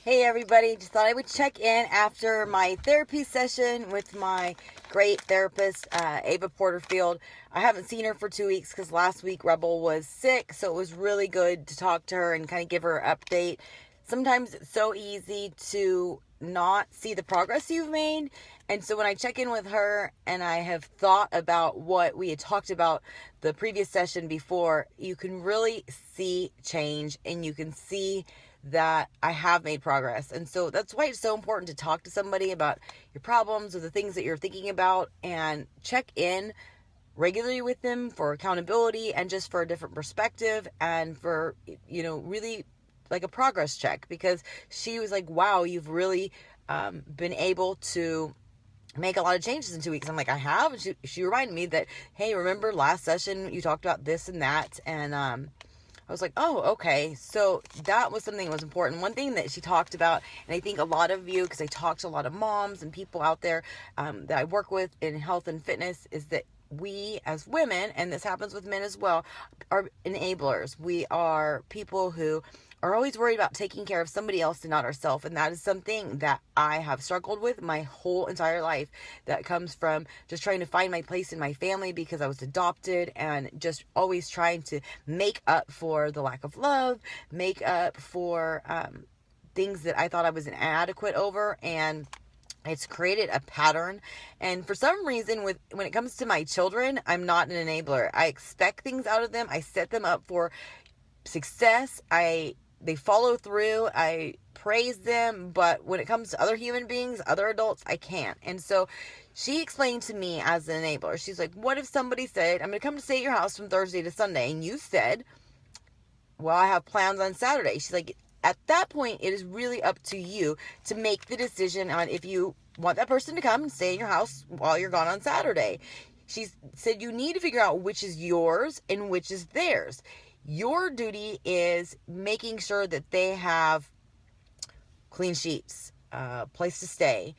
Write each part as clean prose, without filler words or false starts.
Hey everybody, just thought I would check in after my therapy session with my great therapist, Ava Porterfield. I haven't seen her for 2 weeks because last week Rebel was sick, so it was really good to talk to her and kind of give her an update. Sometimes it's so easy to not see the progress you've made, and so when I check in with her and I have thought about what we had talked about the previous session before, you can really see change and you can see that I have made progress. And so that's why it's so important to talk to somebody about your problems or the things that you're thinking about and check in regularly with them for accountability and just for a different perspective and for, really like a progress check, because she was like, wow, you've really been able to make a lot of changes in 2 weeks. I'm like, I have. And she reminded me that, hey, remember last session you talked about this and that. And I was like, oh, okay. So that was something that was important. One thing that she talked about, and I think a lot of you, because I talk to a lot of moms and people out there that I work with in health and fitness, is that we as women, and this happens with men as well, are enablers. We are people who are always worried about taking care of somebody else and not ourselves. And that is something that I have struggled with my whole entire life. That comes from just trying to find my place in my family because I was adopted, and just always trying to make up for the lack of love, make up for things that I thought I was inadequate over. And it's created a pattern. And for some reason, when it comes to my children, I'm not an enabler. I expect things out of them. I set them up for success. They follow through. I praise them. But when it comes to other human beings, other adults, I can't. And so she explained to me as an enabler, she's like, what if somebody said, I'm going to come to stay at your house from Thursday to Sunday, and you said, well, I have plans on Saturday. She's like, at that point, it is really up to you to make the decision on if you want that person to come and stay in your house while you're gone on Saturday. She said you need to figure out which is yours and which is theirs. Your duty is making sure that they have clean sheets, place to stay.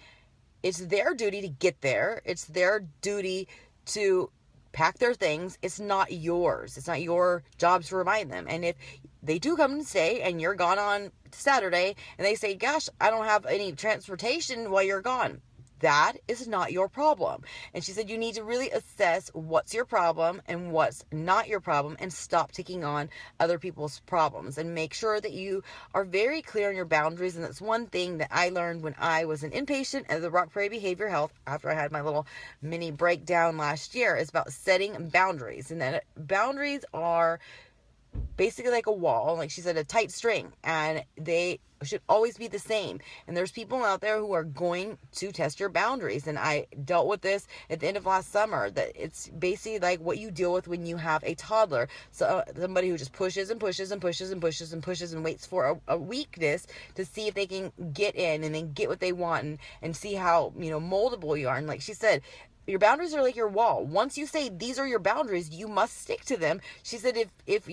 It's their duty to get there. It's their duty to pack their things. It's not yours. It's not your job to remind them. And if they do come and stay and you're gone on Saturday and they say, gosh, I don't have any transportation while you're gone, that is not your problem. And she said you need to really assess what's your problem and what's not your problem, and stop taking on other people's problems, and make sure that you are very clear on your boundaries. And that's one thing that I learned when I was an inpatient at the Rock Prairie Behavioral Health after I had my little mini breakdown last year, is about setting boundaries. And that boundaries are basically like a wall, like she said, a tight string, and they should always be the same. And there's people out there who are going to test your boundaries, and I dealt with this at the end of last summer, that it's basically like what you deal with when you have a toddler. So somebody who just pushes and pushes and pushes and pushes and pushes and waits for a weakness to see if they can get in and then get what they want, and see how moldable you are. And like she said, your boundaries are like your wall. Once you say these are your boundaries, you must stick to them. She said if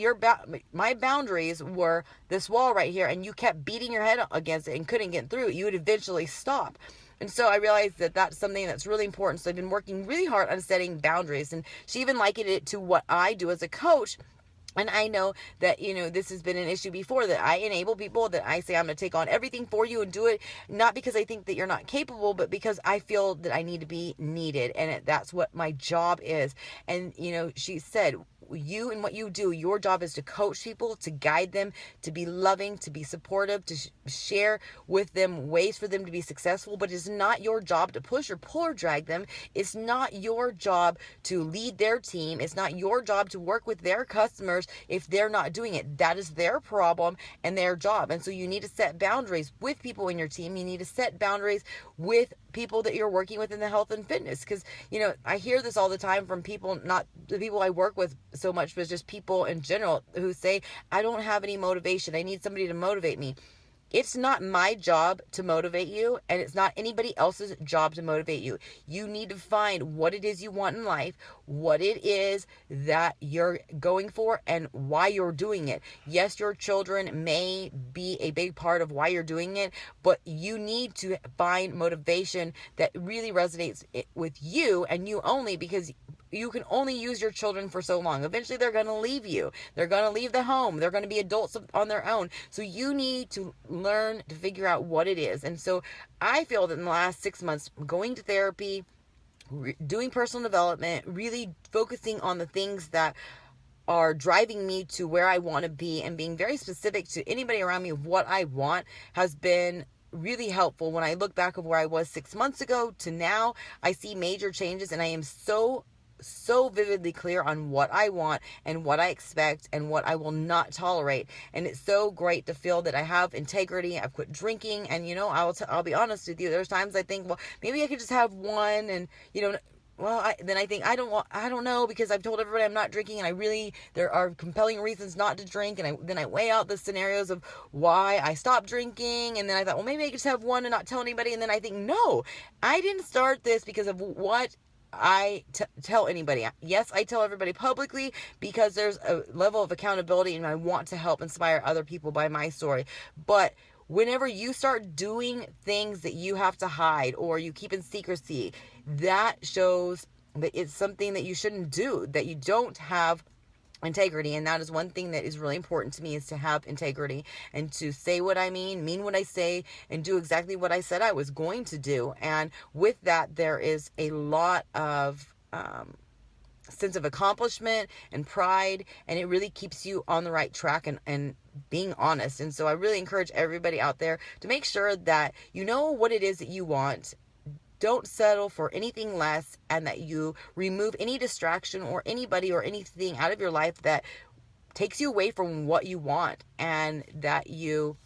my boundaries were this wall right here and you kept beating your head against it and couldn't get through, you would eventually stop. And so I realized that that's something that's really important. So I've been working really hard on setting boundaries. And she even likened it to what I do as a coach. And I know that, this has been an issue before, that I enable people, that I say I'm going to take on everything for you and do it, not because I think that you're not capable, but because I feel that I need to be needed. And that's what my job is. And, she said, you and what you do, your job is to coach people, to guide them, to be loving, to be supportive, to share with them ways for them to be successful. But it's not your job to push or pull or drag them. It's not your job to lead their team. It's not your job to work with their customers if they're not doing it. That is their problem and their job. And so you need to set boundaries with people in your team. You need to set boundaries with people that you're working with in the health and fitness. Because, I hear this all the time from people, not the people I work with so much, but just people in general who say, I don't have any motivation. I need somebody to motivate me. It's not my job to motivate you, and it's not anybody else's job to motivate you. You need to find what it is you want in life, what it is that you're going for, and why you're doing it. Yes, your children may be a big part of why you're doing it, but you need to find motivation that really resonates with you and you only, because you can only use your children for so long. Eventually they're going to leave you. They're going to leave the home. They're going to be adults on their own. So you need to learn to figure out what it is. And so I feel that in the last 6 months, going to therapy, doing personal development, really focusing on the things that are driving me to where I want to be, and being very specific to anybody around me of what I want, has been really helpful. When I look back of where I was 6 months ago to now, I see major changes, and I am so vividly clear on what I want and what I expect and what I will not tolerate. And it's so great to feel that I have integrity. I've quit drinking, and I'll be honest with you. There's times I think, well, maybe I could just have one, and then I think I don't know, because I've told everybody I'm not drinking, and there are compelling reasons not to drink, and then I weigh out the scenarios of why I stopped drinking, and then I thought, well, maybe I could just have one and not tell anybody, and then I think, no, I didn't start this because of what I tell anybody. Yes, I tell everybody publicly because there's a level of accountability, and I want to help inspire other people by my story. But whenever you start doing things that you have to hide or you keep in secrecy, that shows that it's something that you shouldn't do, that you don't have integrity. And that is one thing that is really important to me, is to have integrity and to say what I mean what I say, and do exactly what I said I was going to do. And with that, there is a lot of sense of accomplishment and pride, and it really keeps you on the right track and being honest. And so I really encourage everybody out there to make sure that you know what it is that you want. Don't settle for anything less, and that you remove any distraction or anybody or anything out of your life that takes you away from what you want, and that you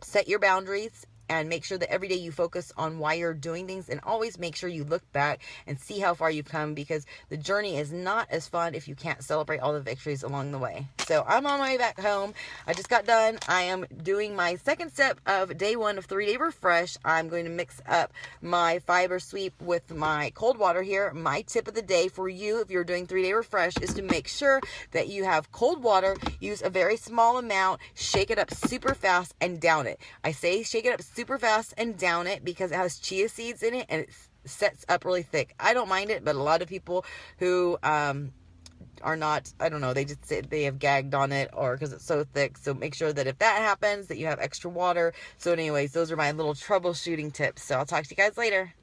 set your boundaries and make sure that every day you focus on why you're doing things, and always make sure you look back and see how far you've come, because the journey is not as fun if you can't celebrate all the victories along the way. So I'm on my way back home. I just got done. I am doing my second step of day 1 of 3-day refresh. I'm going to mix up my fiber sweep with my cold water here. My tip of the day for you, if you're doing 3-day refresh, is to make sure that you have cold water. Use a very small amount, shake it up super fast, and down it. I say shake it up super fast and down it because it has chia seeds in it, and it sets up really thick. I don't mind it, but a lot of people who are not, I don't know, they just say they have gagged on it, or because it's so thick. So make sure that if that happens, that you have extra water. So anyways, those are my little troubleshooting tips. So I'll talk to you guys later.